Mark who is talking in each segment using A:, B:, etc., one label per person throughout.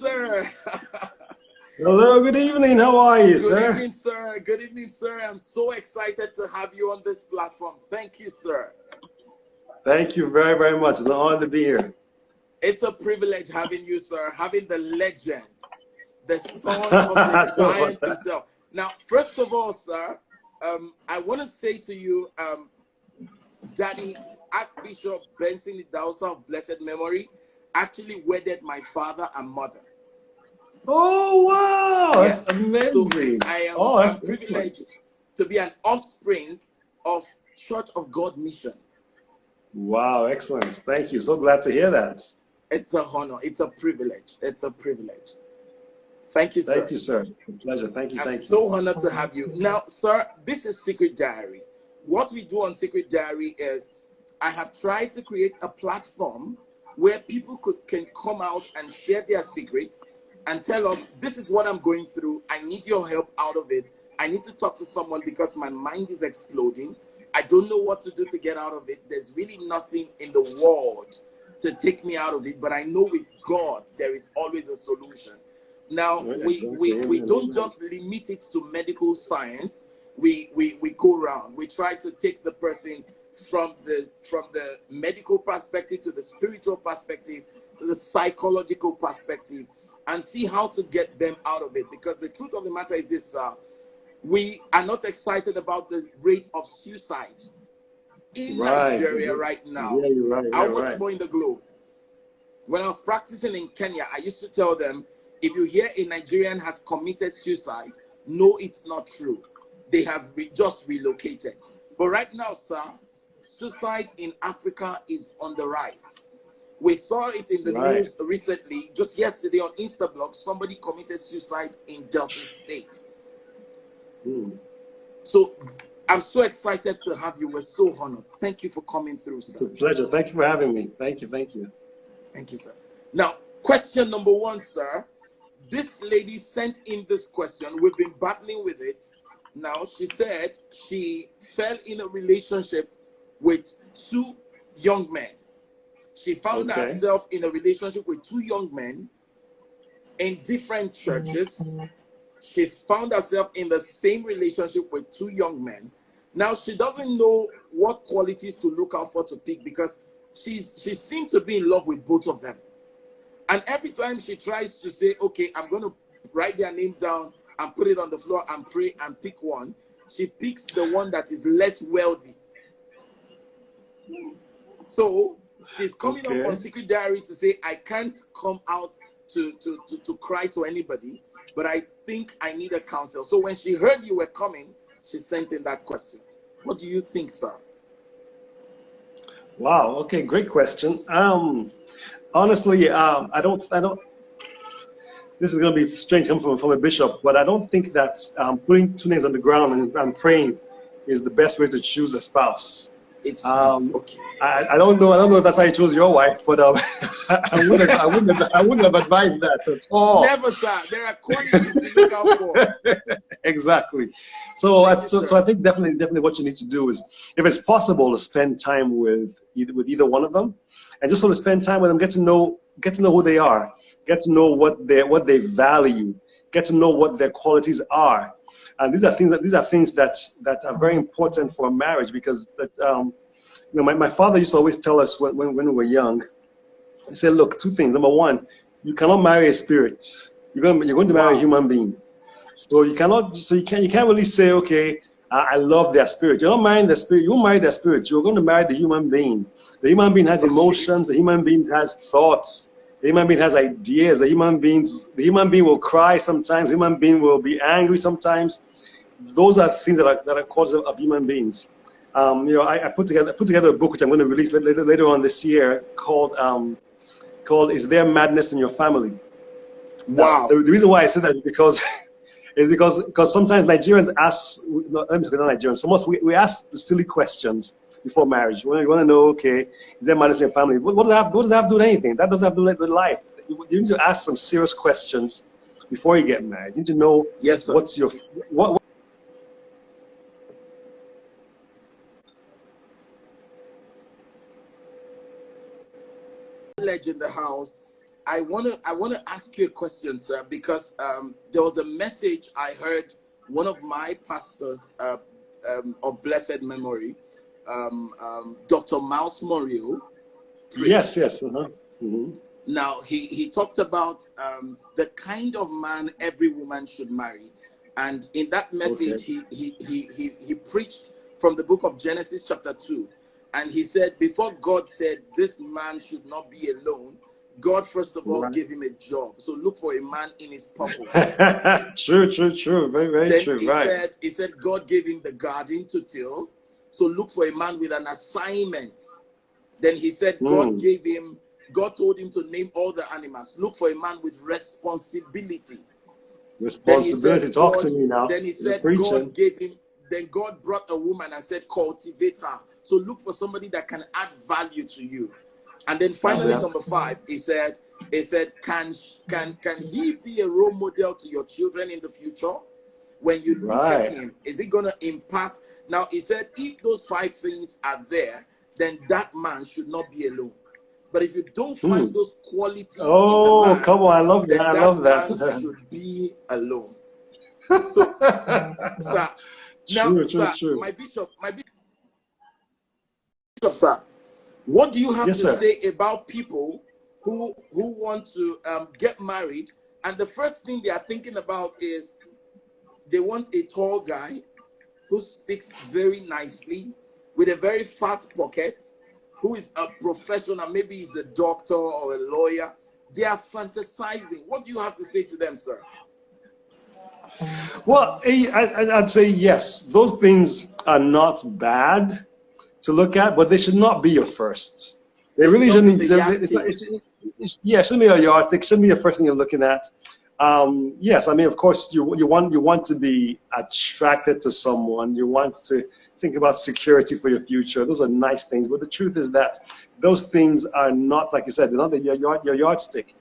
A: Sir.
B: Hello, good evening. How are you,
A: Good
B: sir?
A: evening, sir. Good evening, sir. I'm so excited to have you on this platform. Thank you, sir.
B: Thank you very, very much. It's an honor to be here.
A: It's a privilege having you, sir, having the legend, the son of the
B: Sorry about
A: giant
B: that.
A: himself. Now, first of all, sir, I want to say to you, Daddy Archbishop Benson Idahosa of blessed memory actually wedded my father and mother.
B: Oh, wow. That's
A: Yes. So
B: amazing.
A: I am
B: Oh,
A: I'm
B: that's excellent.
A: privileged to be an offspring of Church of God Mission.
B: Wow, excellent. Thank you. So glad to hear that.
A: It's a honor. It's a privilege. It's a privilege. Thank you,
B: Thank
A: sir.
B: you, sir. A pleasure. Thank you.
A: I'm
B: Thank you.
A: so honored to have you. Now, sir, this is Secret Diary. What we do on Secret Diary is I have tried to create a platform where people can come out and share their secrets and tell us, this is what I'm going through. I need your help out of it. I need to talk to someone because my mind is exploding. I don't know what to do to get out of it. There's really nothing in the world to take me out of it, but I know with God, there is always a solution. Now,
B: Right,
A: we,
B: exactly.
A: we
B: Amen.
A: don't
B: Amen.
A: just limit it to medical science. We go around. We try to take the person from the medical perspective to the spiritual perspective to the psychological perspective and see how to get them out of it. Because the truth of the matter is this, we are not excited about the rate of suicide in
B: Right.
A: Nigeria right now.
B: Yeah, you're right.
A: How
B: You're
A: much
B: right.
A: more in the globe? When I was practicing in Kenya, I used to tell them, if you hear a Nigerian has committed suicide, no, it's not true. They have just relocated. But right now, sir, suicide in Africa is on the rise. We saw it in the
B: Right.
A: news recently, just yesterday on Instablog, somebody committed suicide in Delta State.
B: Hmm.
A: So I'm so excited to have you. We're so honored. Thank you for coming through,
B: It's
A: sir.
B: a pleasure. Thank you for having me. Thank you. Thank you.
A: Thank you, sir. Now, question number one, sir. This lady sent in this question. We've been battling with it. Now, she said she fell in a relationship with two young men. She found
B: Okay.
A: herself in a relationship with two young men in different churches. She found herself in the same relationship with two young men. Now, she doesn't know what qualities to look out for to pick because she seemed to be in love with both of them. And every time she tries to say, okay, I'm going to write their name down and put it on the floor and pray and pick one, she picks the one that is less wealthy. So she's coming up on
B: Okay.
A: Secret Diary to say, I can't come out to cry to anybody, but I think I need a counsel. So when she heard you were coming, she sent in that question. What do you think, sir?
B: Wow. Okay. Great question. Honestly, I don't. This is going to be strange coming from a bishop, but I don't think that putting two names on the ground and praying is the best way to choose a spouse.
A: It's not.
B: Um,
A: Okay.
B: I don't know. I don't know if that's how you chose your wife, but I wouldn't have advised that at all.
A: Never, sir. There are qualities to look out for.
B: Exactly. So,
A: Thank you,
B: so
A: sir.
B: I think definitely what you need to do is, if it's possible, to spend time with either one of them, and just sort of spend time with them, get to know who they are, get to know what they value, get to know what their qualities are, and these are things that are very important for a marriage because my father used to always tell us when we were young. He said, look, two things. Number one, you cannot marry a spirit. You're going to marry a
A: Wow.
B: human being. So you can't really say, okay, I love their spirit. You're not marrying the spirit. You won't marry their spirit. You're going to marry the human being. The human being has
A: Okay.
B: emotions. The human being has thoughts. The human being has ideas. The human being will cry sometimes. The human being will be angry sometimes. Those are things that are causes of human beings. I put together a book which I'm going to release later on this year called "Is There Madness in Your Family?" Now, the
A: Wow.
B: reason why I say that is because sometimes Nigerians ask, no, let me say not Nigerians, sometimes we ask the silly questions before marriage. You want to know, okay, is there marriage in your family? What does that have to do with anything? That doesn't have to do with life. You need to ask some serious questions before you get married. You need to know
A: Yes, sir.
B: what's your what
A: Ledge in the house. I wanna ask you a question, sir, because there was a message I heard one of my pastors of blessed memory, Dr. Miles Morio, preached.
B: Yes, yes. Mm-hmm.
A: Now he talked about the kind of man every woman should marry, and in that
B: Okay.
A: message he preached from the book of Genesis chapter 2, and he said before God said this man should not be alone, God first of all
B: Right.
A: gave him a job. So look for a man in his purpose.
B: True, true, true. Very, very
A: Then
B: true. Right.
A: he said God gave him the garden to till. So look for a man with an assignment. Then he said
B: Mm.
A: God told him to name all the animals. Look for a man with responsibility. Then he
B: Responsibility.
A: said
B: Talk
A: God,
B: to me now.
A: then he
B: You're
A: said God
B: preaching.
A: gave him, then God brought a woman and said, cultivate her. So look for somebody that can add value to you. And then finally,
B: Yeah.
A: number 5, he said, can he be a role model to your children in the future? When you look at
B: Right.
A: him, is he gonna impact? Now he said, if those 5 things are there, then that man should not be alone. But if you don't find
B: Hmm.
A: those qualities in the
B: Oh,
A: man,
B: come on. I love that.
A: then
B: I
A: that
B: love
A: man
B: that.
A: should be alone. So, sir, now,
B: True, true,
A: sir,
B: true.
A: my bishop, sir, what do you have
B: Yes,
A: to
B: sir.
A: say about people who want to get married, and the first thing they are thinking about is they want a tall guy who speaks very nicely with a very fat pocket, who is a professional, maybe he's a doctor or a lawyer. They are fantasizing. What do you have to say to them, sir?
B: Well, I'd say yes. Those things are not bad to look at, but they should not be your first. They
A: They should
B: really
A: not be
B: shouldn't.
A: the yardsticks.
B: Yeah, it shouldn't be your yardstick. Shouldn't be the first thing you're looking at. Yes, I mean, of course, you want to be attracted to someone. You want to think about security for your future. Those are nice things, but the truth is that those things are not, like you said, they're not your yardstick.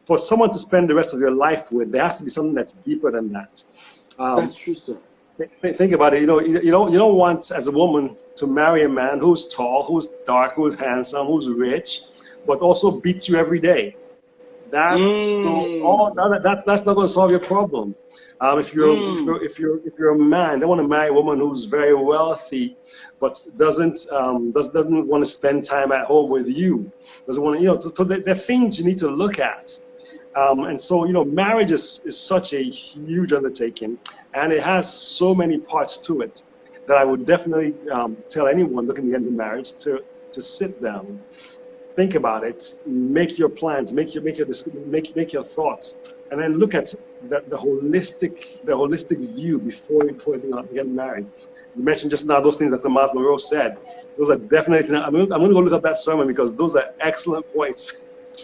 B: For someone to spend the rest of your life with, there has to be something that's deeper than that. Um,
A: That's true, sir.
B: think about it. You don't want as a woman to marry a man who's tall, who's dark, who's handsome, who's rich, but also beats you every day. That's so all
A: Mm,
B: that's not going to solve your problem. If you're if
A: mm.
B: you're if you're if you're a man, they want to marry a woman who's very wealthy, but doesn't want to spend time at home with you. Doesn't want to, so there are things you need to look at. And so, marriage is such a huge undertaking, and it has so many parts to it that I would definitely tell anyone looking to get into marriage to sit down, think about it, make your plans, make your thoughts, and then look at the holistic view before you get married. You mentioned just now those things that Tomas Monroe said. Those are definitely. I'm going to go look up that sermon because those are excellent points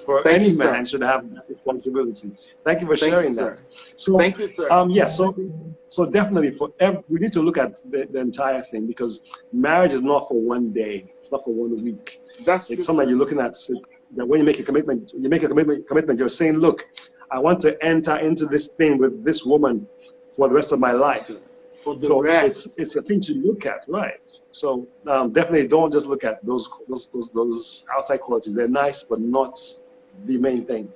B: for
A: Thank
B: any
A: you, sir.
B: man should have that responsibility. Thank you for
A: Thank you,
B: sharing
A: sir.
B: that. So,
A: Thank you, sir.
B: yeah, so definitely we need to look at the entire thing because marriage is not for one day. It's not for 1 week.
A: That's
B: It's
A: true,
B: something that
A: sir.
B: you're looking at. That when you make a commitment, you're saying, look, I want to enter into this thing with this woman for the rest of my life.
A: For the
B: So
A: rest.
B: it's a thing to look at, right? So definitely don't just look at those outside qualities. They're nice, but not the main thing.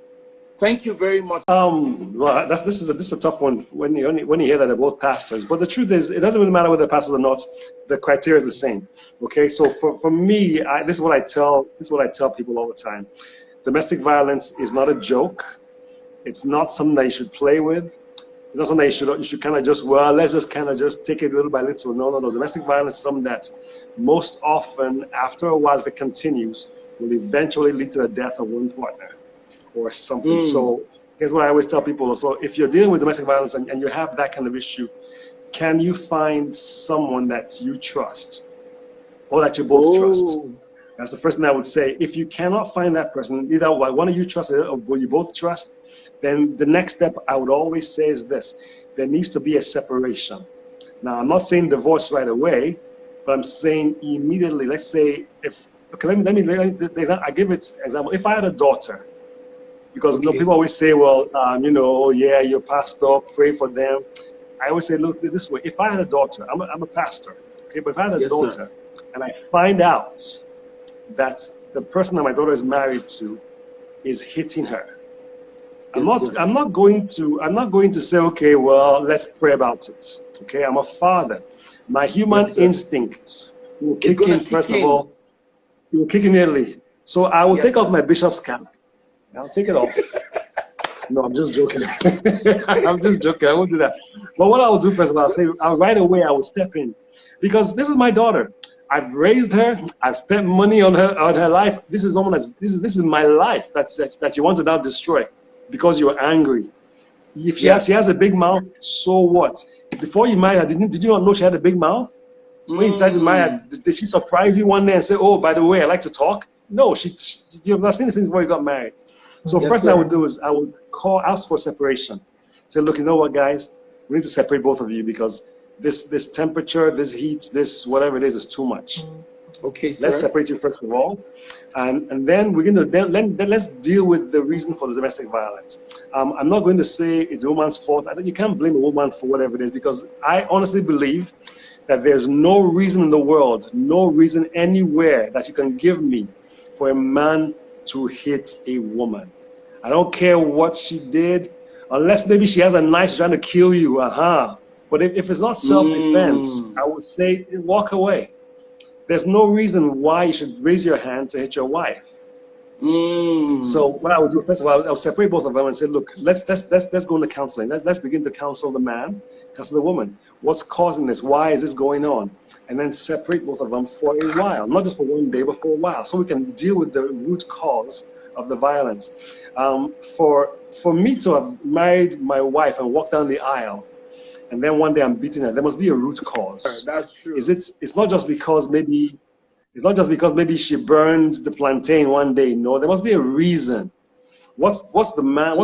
A: Thank you very much.
B: Well, this is a tough one when you hear that they're both pastors. But the truth is, it doesn't really matter whether they're pastors or not. The criteria is the same. Okay, so for me, this is what I tell people all the time. Domestic violence is not a joke. It's not something that you should play with. It's not something that you should kind of just, well, let's just kind of just take it little by little. No, no, no. Domestic violence is something that most often, after a while, if it continues, will eventually lead to the death of one partner or something. So here's what I always tell people. So if you're dealing with domestic violence and you have that kind of issue, can you find someone that you trust or that you both trust? That's the first thing I would say. If you cannot find that person, either one of you trust it or will you both trust, then the next step I would always say is this: there needs to be a separation. Now, I'm not saying divorce right away, but I'm saying immediately. Let's say I give it an example. If I had a daughter, because people always say, well, yeah, your pastor, pray for them. I always say, look, this way. If I had a daughter, I'm a pastor, okay, but if I had a
A: Yes, sir.
B: daughter and I find out that the person that my daughter is married to is hitting her,
A: Yes, sir.
B: I'm not going to say, okay, well, let's pray about it. Okay, I'm a father. My human
A: Yes, sir.
B: instinct will
A: It's
B: kick
A: gonna
B: in,
A: kick
B: first of
A: in.
B: all, it will kick in early. So I will
A: Yes,
B: take off
A: sir.
B: my bishop's cap. I'll take it off. No, I'm just joking. I'm just joking. I won't do that. But what I'll do first of all, right away I will step in, because this is my daughter. I've raised her. I've spent money on her life. This is someone this is my life that you want to now destroy because you're angry. If she has
A: Yes.
B: a big mouth, so what? Before you married her, did you not know she had a big mouth? When you decided to marry her,
A: Mm.
B: did she surprise you one day and say, "Oh, by the way, I like to talk"? No, you've not seen this thing before you got married. So
A: Yes,
B: first thing I would
A: sir.
B: do is I would ask for separation. Say, look, you know what, guys, we need to separate both of you because this temperature, this heat, this whatever it is too much.
A: Okay,
B: Let's
A: sir.
B: separate you first of all, and then we're going to then let's deal with the reason for the domestic violence. I'm not going to say it's a woman's fault. I think you can't blame a woman for whatever it is, because I honestly believe that there's no reason in the world, no reason anywhere that you can give me for a man to hit a woman. I don't care what she did, unless maybe she has a knife trying to kill you. But if it's not self-defense,
A: Mm.
B: I would say walk away. There's no reason why you should raise your hand to hit your wife. So
A: Mm.
B: what I would do, first of all, I'll separate both of them and say, look, let's go into counseling. Let's begin to counsel the man, counsel the woman. What's causing this? Why is this going on? And then separate both of them for a while, not just for one day, but for a while, so we can deal with the root cause of the violence. For me to have married my wife and walked down the aisle, and then one day I'm beating her, there must be a root cause.
A: That's
B: Is
A: true.
B: it? It's not just because maybe she burned the plantain one day. No, there must be a reason. What's the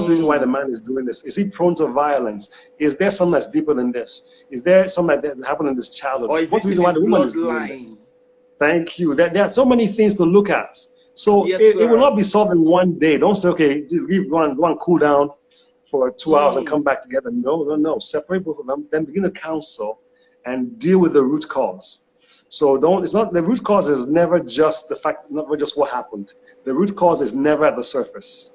B: reason why the
A: Mm.
B: man is doing this? Is he prone to violence? Is there something that's deeper than this? Is there something that happened in this childhood?
A: Or is
B: What's the
A: it in
B: reason why
A: his
B: the woman is doing this?
A: bloodline?
B: Thank you. There are so many things to look at. So
A: Yes,
B: it will
A: sir.
B: not be solved in one day. Don't say, okay, just leave, go and cool down for 2 hours and come
A: Mm.
B: back together. No, no, no. Separate both of them, then begin to counsel and deal with the root cause. So it's not, the root cause is never just the fact, never just what happened. The root cause is never at the surface.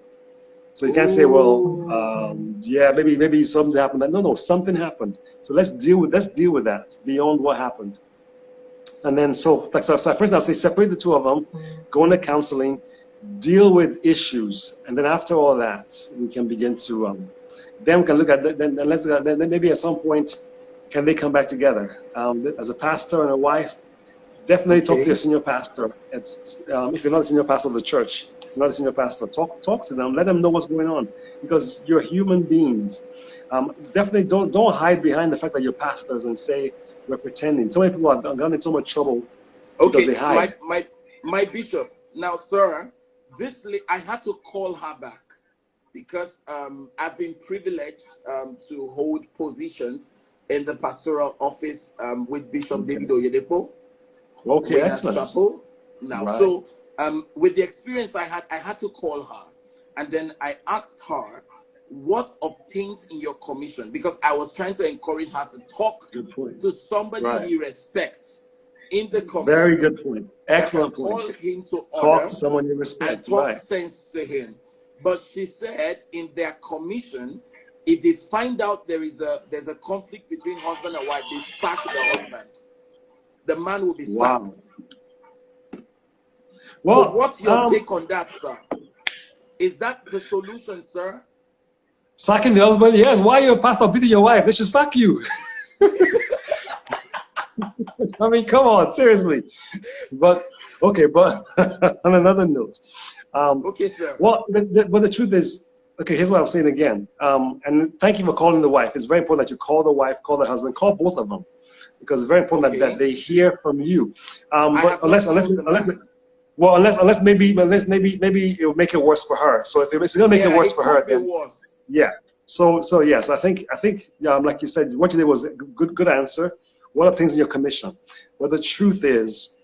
B: So you can't say, well,
A: Ooh.
B: yeah, maybe something happened. No, no, something happened. So let's deal with that beyond what happened. And then so first I'll say separate the two of them, go into counseling, deal with issues, and then after all that, we can begin to then we can look at then maybe at some point can they come back together? As a pastor and a wife, definitely talk to your
A: Okay.
B: senior pastor. It's if you're not a senior pastor of the church, if you're not a senior pastor, talk to them, let them know what's going on, because you're human beings. Definitely don't hide behind the fact that you're pastors and say we're pretending. So many people have gotten in so much trouble because
A: Okay.
B: they hide.
A: My bishop. Now, sir, I had to call her back because I've been privileged to hold positions in the pastoral office with Bishop
B: Okay.
A: David Oyedepo,
B: Okay,
A: Winners
B: excellent.
A: Chapel. Now,
B: Right.
A: so with the experience I had to call her, and then I asked her what obtains in your commission, because I was trying to encourage her to talk
B: Good point.
A: to somebody
B: Right.
A: he respects in the
B: Very
A: commission
B: good point.
A: that can
B: Excellent
A: call
B: point.
A: him to
B: Talk
A: order
B: to someone you
A: and
B: respect.
A: talk
B: Right.
A: sense to him. But she said in their commission, if they find out there's a conflict between husband and wife, they sack the husband. The man will be
B: Wow.
A: sacked. So
B: Well,
A: what's your take on that, sir? Is that the solution, sir?
B: sacking the husband, yes. Why are you a pastor beating your wife? They should sack you. I mean, come on, seriously. But okay, but on another note,
A: Okay, sir.
B: well, but the truth is, okay, here's what I'm saying again. And thank you for calling the wife. It's very important that you call the wife, call the husband, call both of them, because it's very important that
A: Okay.
B: they hear from you.
A: I
B: But
A: have not called the man.
B: unless maybe it'll make it worse for her. So if it's gonna make it
A: Yeah,
B: worse
A: it
B: for her,
A: could be
B: then
A: worse.
B: yeah. So yes, I think like you said, what you did was a good answer. What are things in your commission? But the truth is,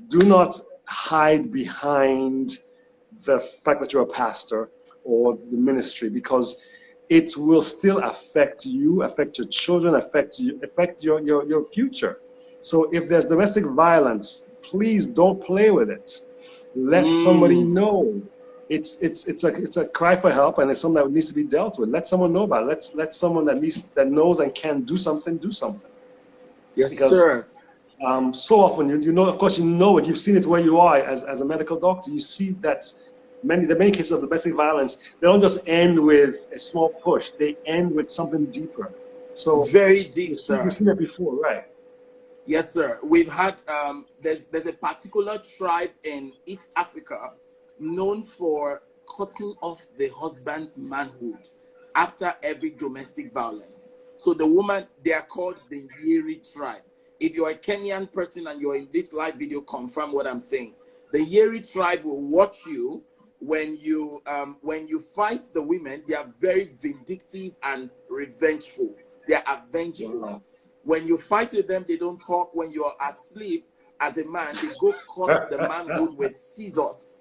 B: do not hide behind the fact that you're a pastor or the ministry, because it will still affect you, affect your children, affect your future. So if there's domestic violence, please don't play with it. Let somebody
A: Mm.
B: know. it's a cry for help, and it's something that needs to be dealt with. Let someone know about it. Let someone that knows and can do something do something.
A: Yes,
B: Because
A: sir.
B: so often you know, of course, you know it. You've seen it where you are as a medical doctor. You see that the many cases of domestic violence, they don't just end with a small push. They end with something deeper. So
A: Very deep,
B: you've
A: sir.
B: seen that before, right?
A: Yes, sir. We've had there's a particular tribe in East Africa known for cutting off the husband's manhood after every domestic violence. So the woman, they are called the Yeri tribe. If you're a Kenyan person and you're in this live video, confirm what I'm saying. The Yeri tribe will watch you when you fight the women. They are very vindictive and revengeful. They are avengeful.
B: Wow.
A: When you fight with them, they don't talk. When you're asleep as a man, they go cut the manhood with scissors.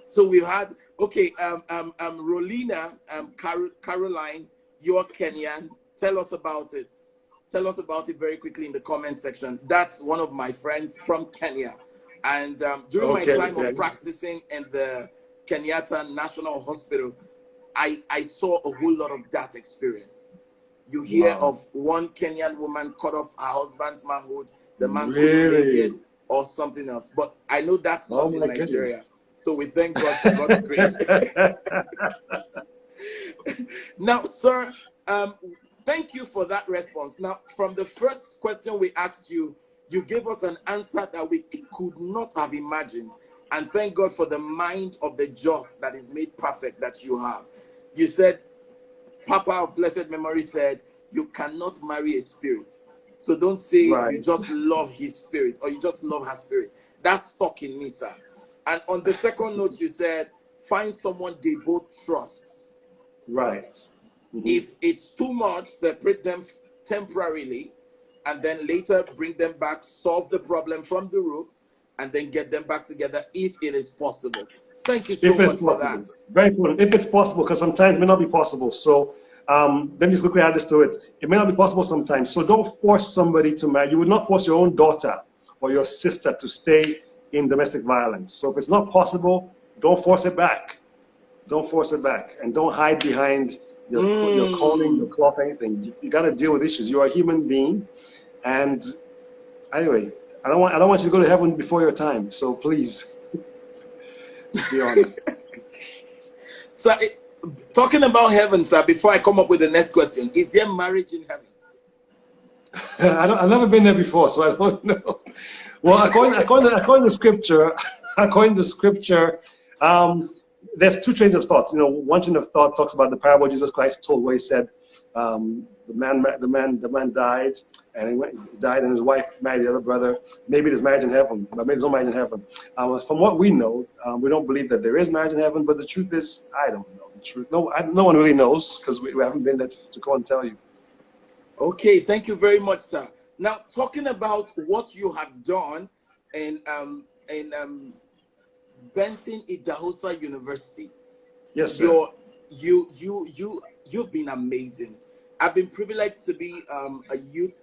A: So we've had, okay, Rolina, Caroline, you're Kenyan. Tell us about it. Tell us about it very quickly in the comment section. That's one of my friends from Kenya. And during my time of practicing in the Kenyatta National Hospital, I saw a whole lot of that experience. You hear of one Kenyan woman cut off her husband's manhood, the man couldn't make it, or something else. But I know that's not in Nigeria. Goodness. So we thank God for God's grace. Now, sir, thank you for that response. Now, from the first question we asked you, you gave us an answer that we could not have imagined. And thank God for the mind of the just that is made perfect that you have. You said, Papa of blessed memory said, you cannot marry a spirit. So don't say you just love his spirit or you just love her spirit. That's stuck in me, sir. And on the second note, you said, find someone they both trust.
B: Right.
A: Mm-hmm. If it's too much, separate them temporarily and then later bring them back, solve the problem from the roots, and then get them back together if it is possible. Thank you so much for that.
B: Very important. If it's possible, because sometimes it may not be possible. So let me just quickly add this to it. It may not be possible sometimes. So don't force somebody to marry. You would not force your own daughter or your sister to stay in domestic violence. So if it's not possible, don't force it back. Don't force it back. And don't hide behind your calling, your cloth, anything. You got to deal with issues. You are a human being. And anyway, I don't want you to go to heaven before your time. So please. Be honest.
A: So, talking about heaven, sir, before I come up with the next question, is there marriage in heaven?
B: I've never been there before, so I don't know. Well, according to scripture, there's two trains of thoughts. You know, one train of thought talks about the parable Jesus Christ told, where he said, the man died, and he died, and his wife married the other brother. Maybe there's marriage in heaven, but maybe there's no marriage in heaven. From what we know, we don't believe that there is marriage in heaven. But the truth is, I don't know the truth. No one really knows because we haven't been there to go and tell you.
A: Okay, thank you very much, sir. Now, talking about what you have done in Benson Idahosa University.
B: Yes, sir.
A: You've been amazing. I've been privileged to be a youth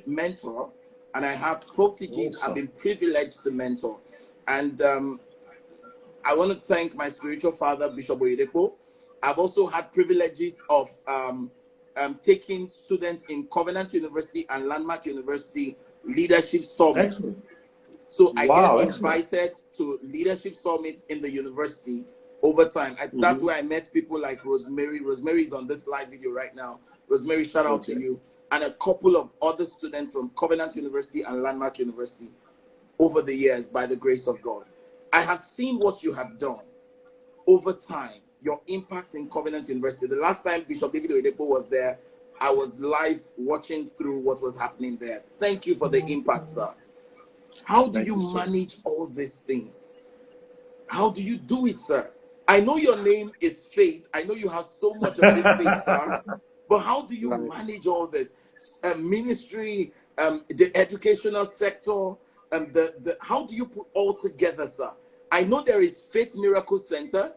A: mentor, and I have proteges I've been privileged to mentor. And I want to thank my spiritual father, Bishop Oyedepo. I've also had privileges of taking students in Covenant University and Landmark University leadership summits.
B: Excellent.
A: So I get invited to leadership summits in the university over time. That's where I met people like Rosemary. Rosemary is on this live video right now. Rosemary, shout out to you. And a couple of other students from Covenant University and Landmark University over the years, by the grace of God. I have seen what you have done over time, your impact in Covenant University. The last time Bishop David Oyedepo was there, I was live watching through what was happening there. Thank you for the impact, sir. How do you manage all these things? How do you do it, sir? I know your name is Faith. I know you have so much of this faith, sir. But how do you manage all this? Ministry, the educational sector, how do you put all together, sir? I know there is Faith Miracle Center.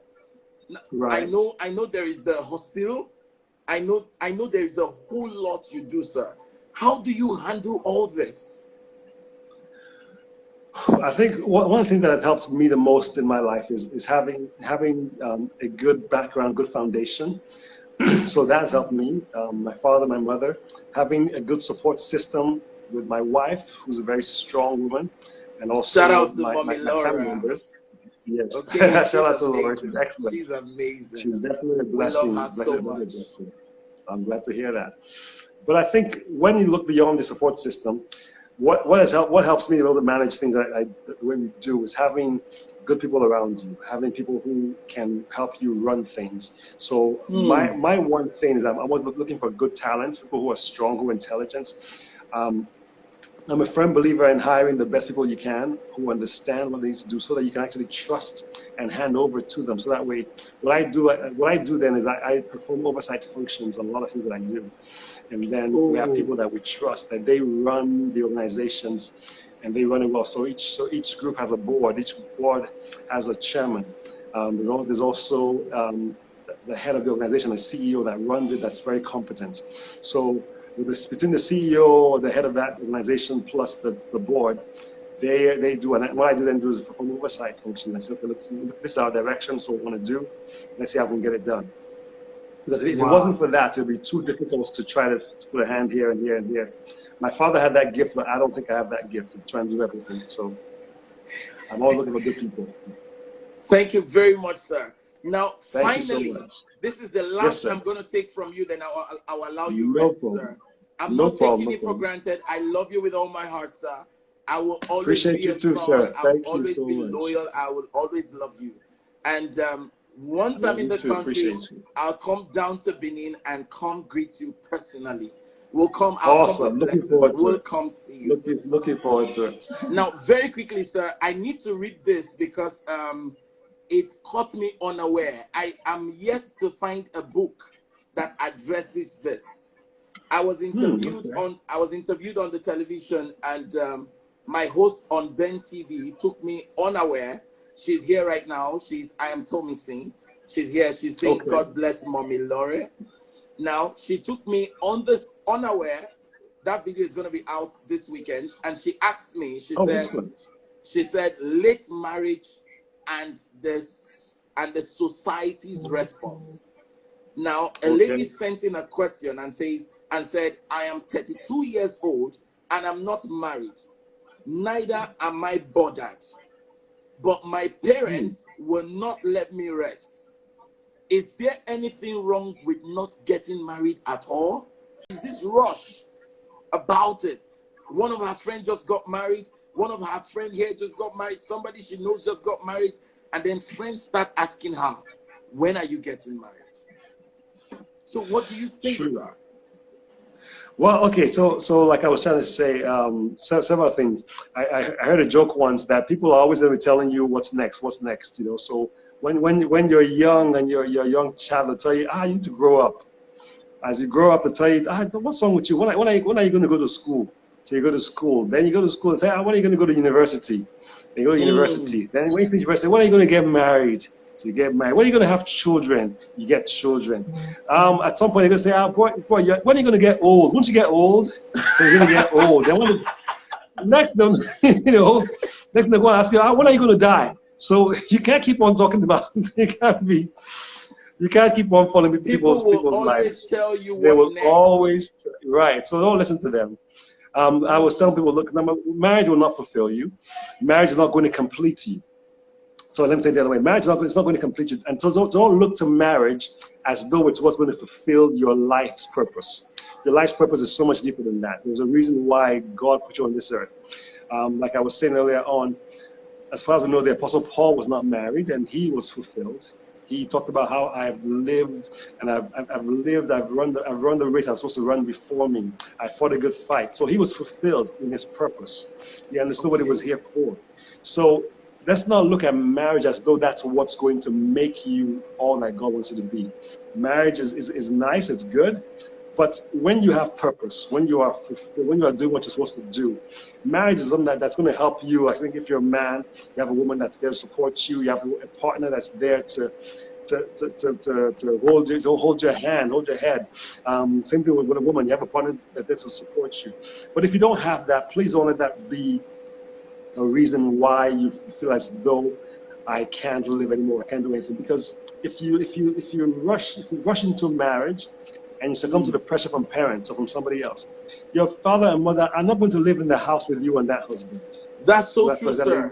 A: I know there is the hospital. I know there is a whole lot you do, sir. How do you handle all this?
B: I think one of the things that has helped me the most in my life is having a good background, good foundation. So that has helped me. My father, my mother, having a good support system with my wife, who's a very strong woman, and
A: Shout
B: also
A: out to Mommy
B: my family
A: Laura.
B: members. Yes,
A: Okay,
B: shout
A: she's
B: out to Laura. She's
A: amazing.
B: excellent.
A: She's amazing.
B: She's definitely a
A: We love
B: blessing.
A: her so
B: Definitely a
A: much.
B: blessing. I'm glad to hear that. But I think when you look beyond the support system, what helps me to be able to manage things the way we do is having good people around you, having people who can help you run things. So
A: Hmm.
B: my one thing is I'm always looking for good talent, people who are strong, who are intelligent. Um, I'm a firm believer in hiring the best people you can who understand what they need to do so that you can actually trust and hand over to them. So that way, what I do then is I perform oversight functions on a lot of things that I do. And then we have
A: Oh,
B: people that we trust that they run the organizations and they run it well. So each group has a board, each board has a chairman. There's also the head of the organization, the CEO that runs it, that's very competent. So between the CEO or the head of that organization plus the board, they do, and what I do then do is perform oversight function. I say, okay, this is our direction, so what we want to do. Let's see how we can get it done. Because if it wasn't
A: wow.
B: for that, it would be too difficult to try to put a hand here and here and here. My father had that gift, but I don't think I have that gift of trying to do everything. So I'm always looking for good people.
A: Thank you very much, sir. Now,
B: Thank you so
A: finally,
B: much.
A: this is the
B: Yes,
A: last
B: sir.
A: I'm going to take from you, then I'll allow you
B: No
A: rest, sir.
B: problem.
A: I'm
B: No
A: not
B: problem.
A: taking
B: No
A: it for
B: problem.
A: granted. I love you with all my heart, sir. I will always be
B: Appreciate you
A: your
B: too,
A: son.
B: sir.
A: I will
B: Thank you
A: always
B: so
A: be
B: much.
A: loyal. I will always love you. And once I'm
B: Love
A: in
B: you
A: the
B: too.
A: country,
B: Appreciate you.
A: I'll come down to Benin and come greet you personally. I'll come
B: Awesome.
A: with
B: Looking
A: blessings.
B: forward to
A: We'll
B: it.
A: come see you.
B: Looking forward to it.
A: Now, very quickly, sir, I need to read this because it caught me unaware. I am yet to find a book that addresses this.
B: Okay.
A: I was interviewed on the television, and my host on Ben TV took me unaware. She's here right now. I am Tommy Singh. She's here. She's saying,
B: Okay.
A: "God bless Mommy Lore." Now she took me on this unaware. That video is going to be out this weekend, and she asked me.
B: Oh, excellent.
A: She said, late marriage and the society's response. Now, a lady
B: Okay.
A: sent in a question and said, I am 32 years old and I'm not married. Neither am I bothered. But my
B: Hmm.
A: parents will not let me rest. Is there anything wrong with not getting married at all? Is this rush about it? One of her friends just got married. One of her friends here just got married. Somebody she knows just got married. And then friends start asking her, when are you getting married? So what do you think,
B: True.
A: sir?
B: Well, okay, so like I was trying to say, several things. I heard a joke once that people are always going to be telling you what's next, you know. So when you're young and you're a young child, they'll tell you, you need to grow up. As you grow up, they'll tell you, what's wrong with you? When are you going to go to school? So you go to school, then you go to school and say, when are you going to go to university? Then you go to
A: Mm.
B: university. Then when you finish university, when are you going to get married? So you get married. When are you going to have children? You get children. At some point, you're going to say, boy, when are you going to get old? Once you get old, so you're going to get old. Then next, them, you know, next they're going to ask you, when are you going to die? So you can't keep on talking about. You can't keep on following
A: People will
B: people's
A: always
B: lives.
A: tell you
B: They
A: what
B: will
A: next.
B: always right. So don't listen to them. I was telling people, look, marriage will not fulfill you. Marriage is not going to complete you. So let me say it the other way. Marriage is not, it's not going to complete you. And so don't look to marriage as though it's what's going to fulfill your life's purpose. Your life's purpose is so much deeper than that. There's a reason why God put you on this earth. Like I was saying earlier on, as far as we know, the Apostle Paul was not married and he was fulfilled. He talked about how I've lived and I've run the race I'm supposed to run before me. I fought a good fight. So he was fulfilled in his purpose. He understood what he
A: Okay.
B: was here for. So let's not look at marriage as though that's what's going to make you all that God wants you to be. Marriage is nice, it's good, but when you have purpose, when you are doing what you're supposed to do, marriage is something that's going to help you. I think if you're a man, you have a woman that's there to support you. You have a partner that's there to hold your hand, hold your head. Same thing with a woman. You have a partner that's there to support you. But if you don't have that, please don't let that be a reason why you feel as though I can't live anymore, I can't do anything. Because if you rush into marriage and you succumb to the pressure from parents or from somebody else, your father and mother are not going to live in the house with you and that husband.
A: That's so true, sir.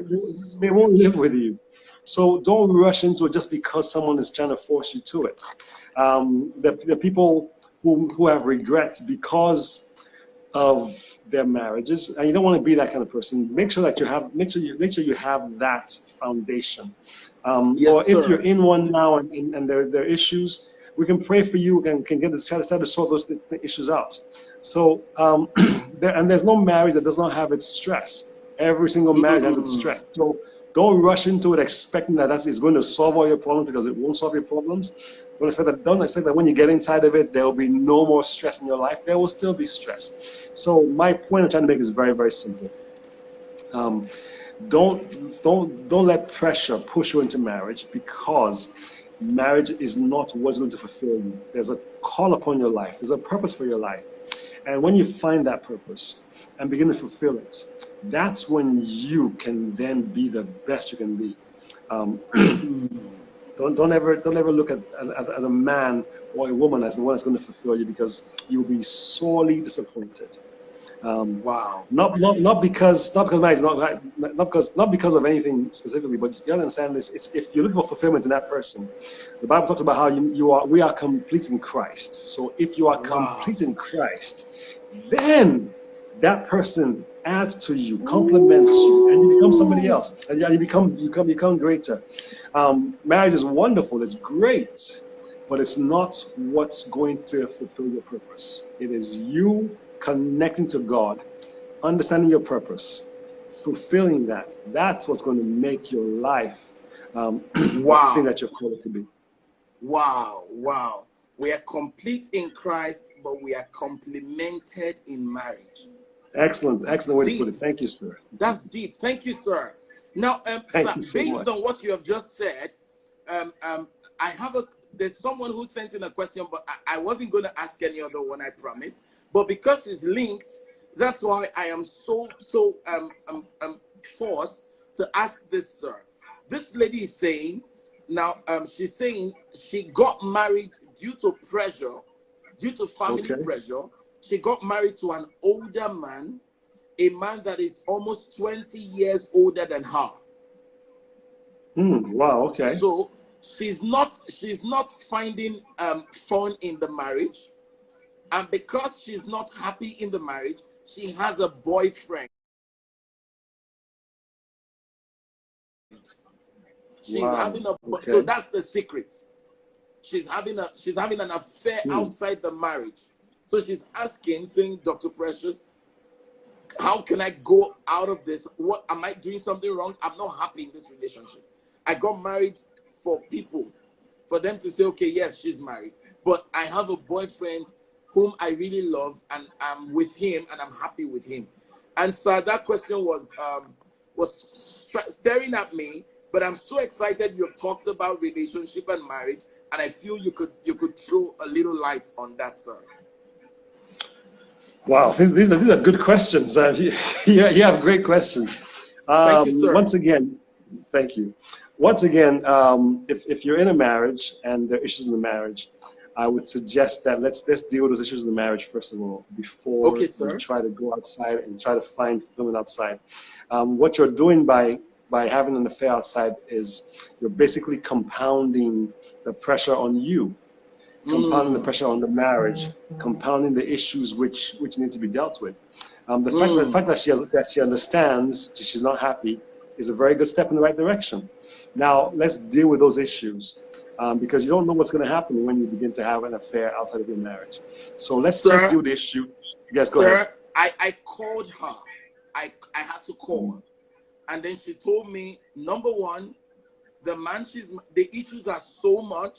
B: They won't live with you. So don't rush into it just because someone is trying to force you to it. The people who have regrets because of their marriages, and you don't want to be that kind of person. Make sure that you have that foundation.
A: Yes,
B: or if
A: sir.
B: you're in one now and there are issues, we can pray for you and can try to sort those issues out. So there's no marriage that does not have its stress. Every single marriage has its stress. So don't rush into it expecting that is going to solve all your problems, because it won't solve your problems. Don't expect that when you get inside of it, there will be no more stress in your life. There will still be stress. So my point I'm trying to make is very, very simple. Don't let pressure push you into marriage, because marriage is not what's going to fulfill you. There's a call upon your life. There's a purpose for your life. And when you find that purpose and begin to fulfill it, that's when you can then be the best you can be. Don't ever look at a man or a woman as the one that's going to fulfill you, because you'll be sorely disappointed.
A: Wow.
B: Not because of anything specifically, but you understand this. It's if you're looking for fulfillment in that person, the Bible talks about how we are complete in Christ. So if you are complete in Christ, then that person adds to you, complements you, and you become somebody else, and you become greater. Marriage is wonderful, it's great, but it's not what's going to fulfill your purpose. It is you connecting to God, understanding your purpose, fulfilling that. That's what's going to make your life the thing that you're called to be.
A: Wow. We are complete in Christ, but we are complemented in marriage.
B: Excellent way to put it. Thank you, sir.
A: That's deep. Thank you, sir. Now,
B: Thank you so
A: based
B: much.
A: on what you have just said, there's someone who sent in a question, but I wasn't going to ask any other one, I promise. But because it's linked, that's why I am so forced to ask this, sir. This lady is saying, now she's saying she got married due to pressure, due to family pressure. She got married to an older man, a man that is almost 20 years older than her.
B: Wow, okay.
A: So she's not finding fun in the marriage. And because she's not happy in the marriage, she has a boyfriend. She's having so that's the secret. She's having an affair outside the marriage. So she's asking, saying, Dr. Precious, how can I go out of this? What am I doing something wrong? I'm not happy in this relationship. I got married for them to say, okay, yes, she's married. But I have a boyfriend whom I really love, and I'm with him, and I'm happy with him. And so that question was staring at me. But I'm so excited you've talked about relationship and marriage, and I feel you could throw a little light on that, sir.
B: Wow, these are good questions. You have great questions.
A: Thank you, sir.
B: Once again, thank you. Once again, if you're in a marriage and there are issues in the marriage, I would suggest that let's deal with those issues in the marriage first of all, before we try to go outside and try to find fulfillment outside. What you're doing by having an affair outside is you're basically compounding the pressure on you, compounding the pressure on the marriage, compounding the issues which need to be dealt with. The fact that she understands she's not happy is a very good step in the right direction. Now let's deal with those issues, because you don't know what's going to happen when you begin to have an affair outside of your marriage. So let's just do the issue. Yes, go ahead.
A: I called her. I had to call her. And then she told me, number one, the issues are so much.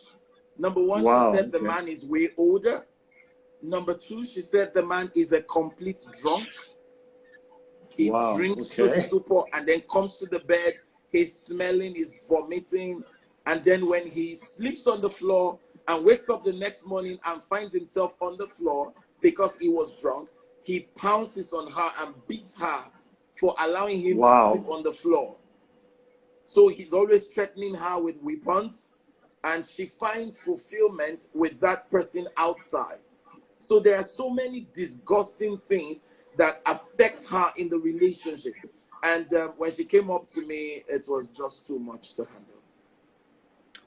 A: Number one, she said the man is way older. Number two, she said the man is a complete drunk. He drinks to stupor and then comes to the bed. He's smelling, he's vomiting. And then when he sleeps on the floor and wakes up the next morning and finds himself on the floor because he was drunk, he pounces on her and beats her for allowing him to
B: Wow.
A: sleep on the floor. So he's always threatening her with weapons, and she finds fulfillment with that person outside. So there are so many disgusting things that affect her in the relationship. And when she came up to me, it was just too much to handle.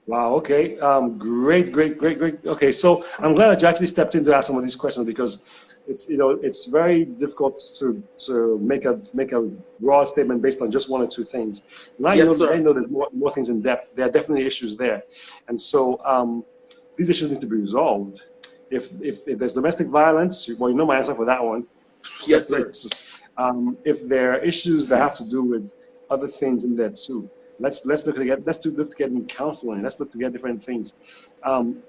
B: Wow. Okay. Great, great, great, great. Okay. So I'm glad that you actually stepped in to ask some of these questions, because it's very difficult to make a broad statement based on just one or two things. Now
A: Yes,
B: now
A: sir.
B: you know there's more things in depth. There are definitely issues there, and so these issues need to be resolved. If there's domestic violence, well, you know my answer for that one.
A: Yes, sir.
B: Separate. If there are issues that have to do with other things in there too, let's look to getting counseling. Let's look to get different things. Um,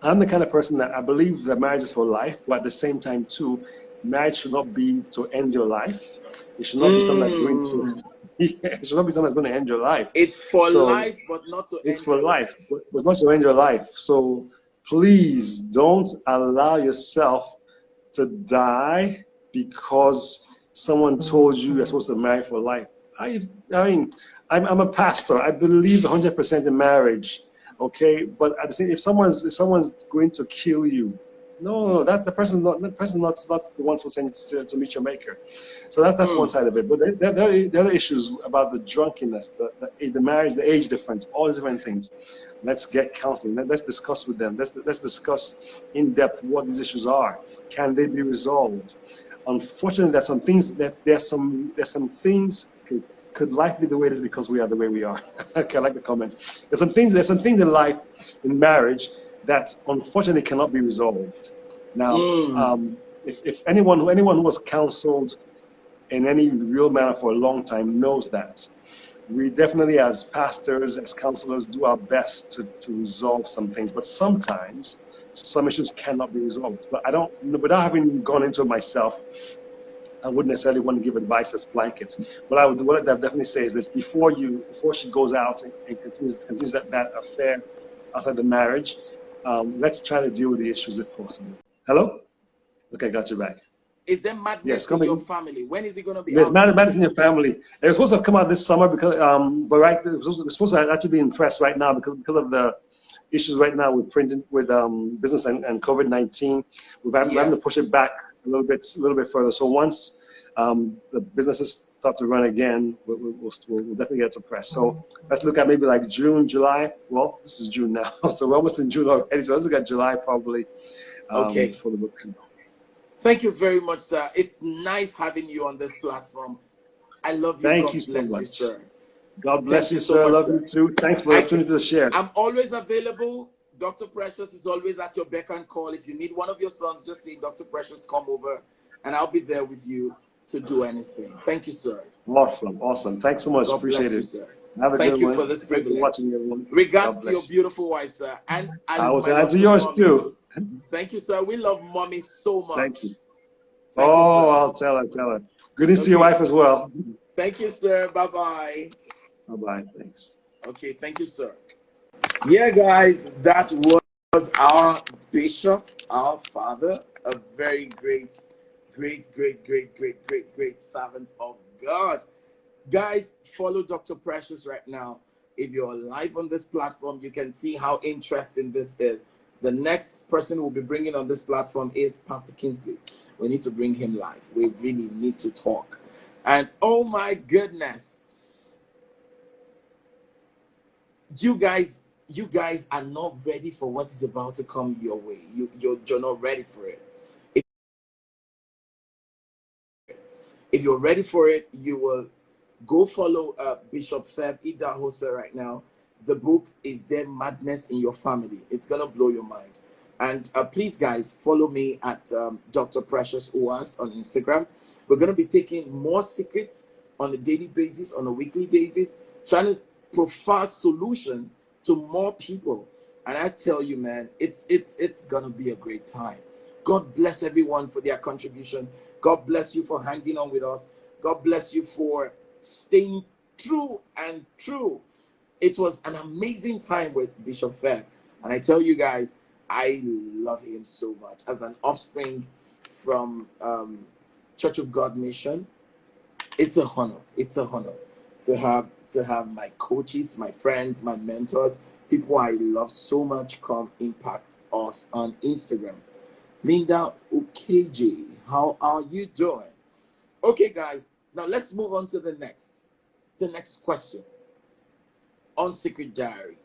B: I'm the kind of person that I believe that marriage is for life, but at the same time too, marriage should not be to end your life. It should not be something that's going to
A: Mm.
B: it should not be something that's going to end your life.
A: It's for
B: So
A: life, but not to
B: it's
A: end
B: for
A: your
B: life,
A: life.
B: but not to end your life. So please don't allow yourself to die because someone told you you're supposed to marry for life. I mean, I'm a pastor. I believe 100% in marriage, okay? But at the same, if someone's going to kill you, no, that the person not the one who sent you to meet your maker. So that's one
A: Mm.
B: side of it. But there are issues about the drunkenness, the marriage, the age difference, all these different things. Let's get counseling. Let's discuss with them. Let's discuss in depth what these issues are. Can they be resolved? Unfortunately, there's some things could life be the way it is because we are the way we are. Okay, I like the comment. There's some things in life, in marriage, that unfortunately cannot be resolved. Now,
A: Mm.
B: if anyone who was counseled in any real manner for a long time knows that we definitely, as pastors, as counselors, do our best to resolve some things, but sometimes some issues cannot be resolved. But I don't, without having gone into it myself, I wouldn't necessarily want to give advice as blankets. What I'd definitely say is this: before she goes out and continues that affair outside the marriage, let's try to deal with the issues if possible. Hello? Okay, got you back.
A: Is there
B: Yes,
A: madness in
B: come
A: your
B: in.
A: family? When is it going to be
B: There's
A: out now?
B: Madness in Your Family. It was supposed to have come out this summer because, but right, it's supposed to actually be in press right now because of the issues right now with printing, with business and COVID-19. We're having to push
A: Yes.
B: it back a little bit further. So once the businesses start to run again, we'll definitely get to press. So let's look at maybe like June, July. Well, this is June now, so we're almost in June already. So let's look at July probably
A: Okay.
B: for the book.
A: Thank you very much, sir. It's nice having you on this platform. I love you.
B: Thank you
A: God
B: so
A: bless you,
B: much.
A: sir.
B: God bless
A: Thank
B: you,
A: you so
B: sir.
A: much,
B: Love you
A: sir.
B: too. Thanks for the
A: I can,
B: opportunity to share.
A: I'm always available. Dr. Precious is always at your beck and call. If you need one of your sons, just say, Dr. Precious, come over, and I'll be there with you to do anything. Thank you, sir.
B: Awesome, awesome. Thanks so much.
A: God
B: Appreciate
A: bless you,
B: it.
A: sir.
B: Have a good
A: Thank you for
B: one.
A: this
B: Thanks for
A: privilege.
B: watching, everyone.
A: Regards
B: God
A: to your
B: bless you.
A: beautiful wife, sir, and
B: I will
A: my
B: say hi to
A: lovely
B: yours
A: mommy.
B: too.
A: Thank you, sir. We love mommy so
B: Thank
A: much.
B: you.
A: Thank you,
B: Oh,
A: sir.
B: I'll tell her, tell her. Greetings to your
A: Okay.
B: wife as well.
A: Thank you, sir. Bye bye.
B: Bye bye. Thanks.
A: Okay. Thank you, sir. Yeah, guys, that was our bishop, our father, a very great servant of God. Guys, follow Dr. Precious right now. If you're live on this platform, you can see how interesting this is. The next person we'll be bringing on this platform is Pastor Kingsley. We need to bring him live. We really need to talk. And oh my goodness, you guys are not ready for what is about to come your way. You're not ready for it. If you're ready for it, you will go follow Bishop Feb Idahosa right now. The book is there, Madness in Your Family. It's gonna blow your mind. And please, guys, follow me at Dr. Precious Uwas on Instagram. We're gonna be taking more secrets on a daily basis, on a weekly basis, trying to provide solution to more people. And I tell you, man, it's gonna be a great time. God bless everyone for their contribution. God bless you for hanging on with us. God bless you for staying true and true. It was an amazing time with Bishop Fair. And I tell you guys, I love him so much. As an offspring from Church of God Mission, It's a honor. It's a honor to have my coaches, my friends, my mentors, people I love so much come impact us on Instagram. Linda OKJ, how are you doing? Okay, guys, now let's move on to the next question on Secret Diary.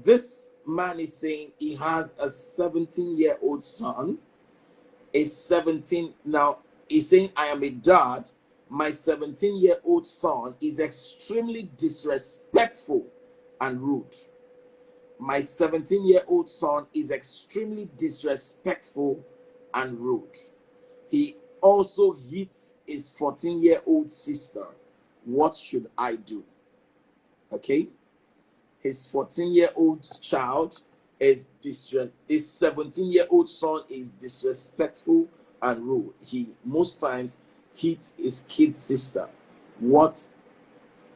A: This man is saying he has a 17-year-old son. A 17 now he's saying, I am a dad. My 17-year-old son is extremely disrespectful and rude. My 17-year-old son is extremely disrespectful and rude. He also hits his 14-year-old sister. What should I do? Okay. His 14-year-old child his 17-year-old son is disrespectful and rude. He most times hits his kid sister. What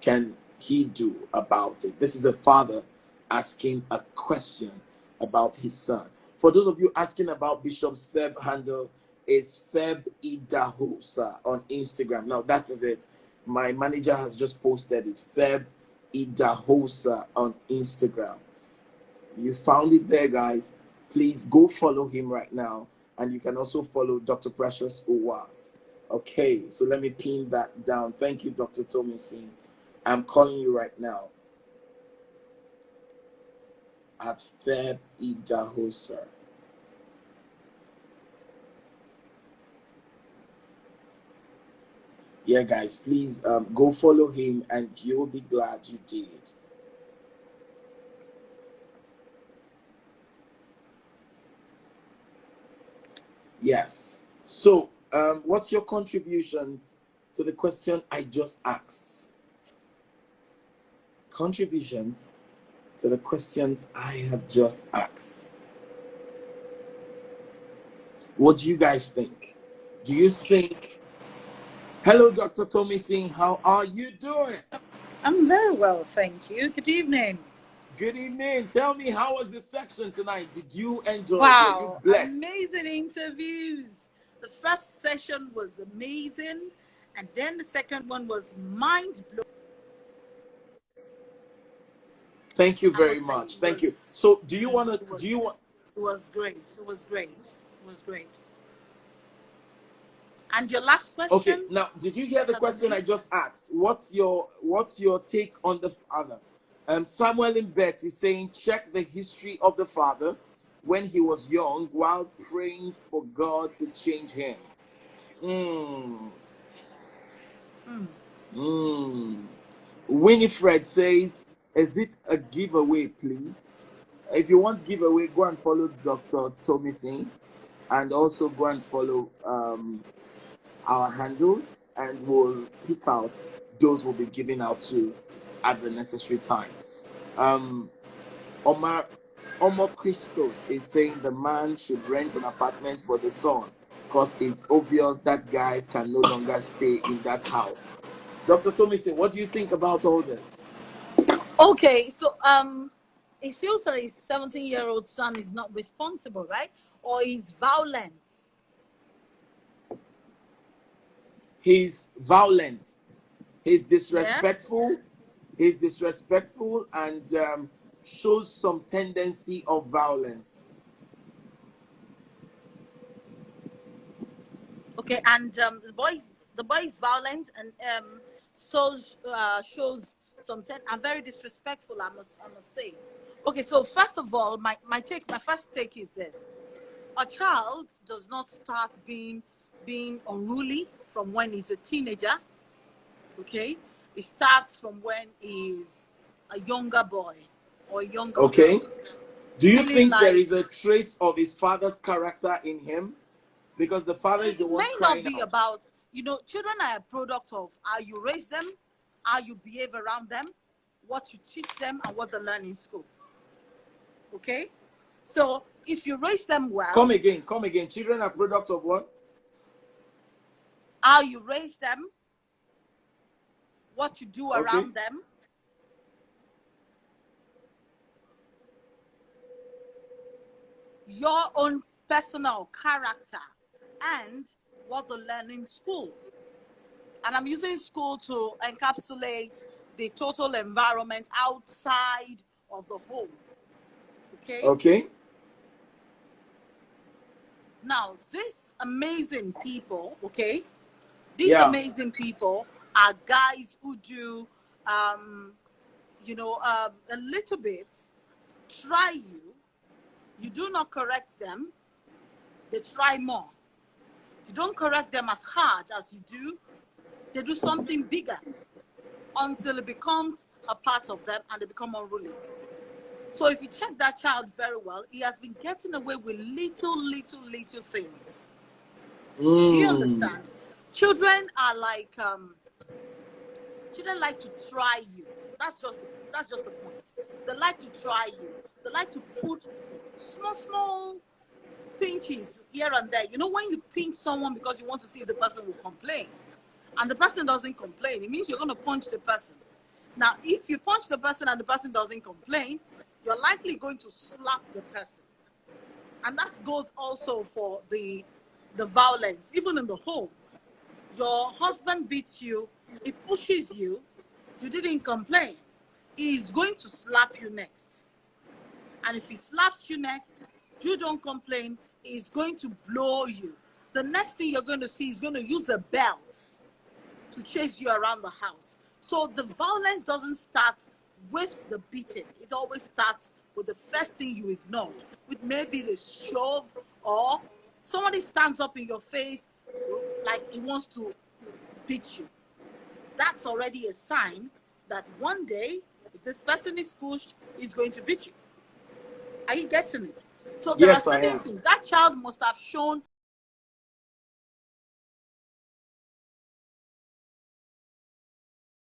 A: can he do about it? This is a father asking a question about his son. For those of you asking about Bishop's Feb handle, is Feb Idahosa on Instagram. Now that is it. My manager has just posted it. Feb Idahosa on Instagram. You found it there, guys. Please go follow him right now. And you can also follow Dr. Precious Uwas. Okay, so let me pin that down. Thank you, Dr. Tommy Singh. I'm calling you right now at Feb Idahosa. Yeah, guys, please go follow him and you'll be glad you did. Yes. So, what's your contributions to the question I just asked? Contributions to the questions I have just asked. What do you guys think? Do you think? Hello, Dr. Tommy Singh. How are you doing?
C: I'm very well, thank you. Good evening.
A: Good evening. Tell me, how was the section tonight? Did you enjoy it? Were you
C: Wow,
A: blessed?
C: amazing interviews. The first session was amazing, and then the second one was mind blowing.
A: Thank you
C: I
A: very
C: must say,
A: much. Thank you. So, do you want
C: it
A: to? Do
C: was
A: you want?
C: it was great. It was great. It was great. And your last
A: Okay.
C: question?
A: Now, did you hear the question I
C: Please.
A: just asked? What's your take on the father? Samuel in Bet is saying, check the history of the father when he was young while praying for God to change him. Hmm.
C: Mm.
A: Hmm. Winifred says, is it a giveaway, please? If you want giveaway, go and follow Dr. Tommy Singh and also go and follow our handles, and we'll pick out those we'll be giving out to at the necessary time. Um, Omar Christos is saying the man should rent an apartment for the son because it's obvious that guy can no longer stay in that house. Dr. Tomisi, what do you think about all this?
C: Okay, so it feels that his 17-year-old son is not responsible, right? Or he's violent.
A: He's violent. He's
C: Yeah.
A: disrespectful. He's disrespectful and shows some tendency of violence.
C: Okay, and the boy is violent and shows some are very disrespectful. I must say. Okay, so first of all, my first take is this: a child does not start being unruly from when he's a teenager. Okay, it starts from when he's a younger boy or a younger
A: Okay.
C: girl,
A: Do you
C: feeling
A: think there
C: like
A: is a trace of his father's character in him? Because the father is the
C: it
A: one
C: may not
A: crying
C: be
A: out.
C: about, children are a product of how you raise them, how you behave around them, what you teach them, and what they learn in school. Okay? So if you raise them well,
A: Come again, come again. Children are product of what?
C: how you raise them, what you do
A: Okay.
C: around them, your own personal character, and what they learn in school. And I'm using school to encapsulate the total environment outside of the home. Okay?
A: Okay.
C: Now, these amazing people, okay? These
A: Yeah.
C: amazing people are guys who do, you know, a little bit, try you. You do not correct them. They try more. You don't correct them as hard as you do. They do something bigger until it becomes a part of them and they become unruly. So if you check that child very well, he has been getting away with little things. Do you understand? Children are like, children like to try you. That's just the point. They like to try you. They like to put small pinches here and there. You know, when you pinch someone because you want to see if the person will complain, and the person doesn't complain, it means you're going to punch the person. Now, if you punch the person and the person doesn't complain, you're likely going to slap the person. And that goes also for the violence, even in the home. Your husband beats you, he pushes you, you didn't complain. He is going to slap you next. And if he slaps you next, you don't complain, he's going to blow you. The next thing you're going to see is going to use a belt to chase you around the house. So the violence doesn't start with the beating. It always starts with the first thing you ignored, with maybe the shove, or somebody stands up in your face like he wants to beat you. That's already a sign that one day, if this person is pushed, he's going to beat you. Are you getting it? So there are
A: Yes, I
C: certain
A: am.
C: things that child must have shown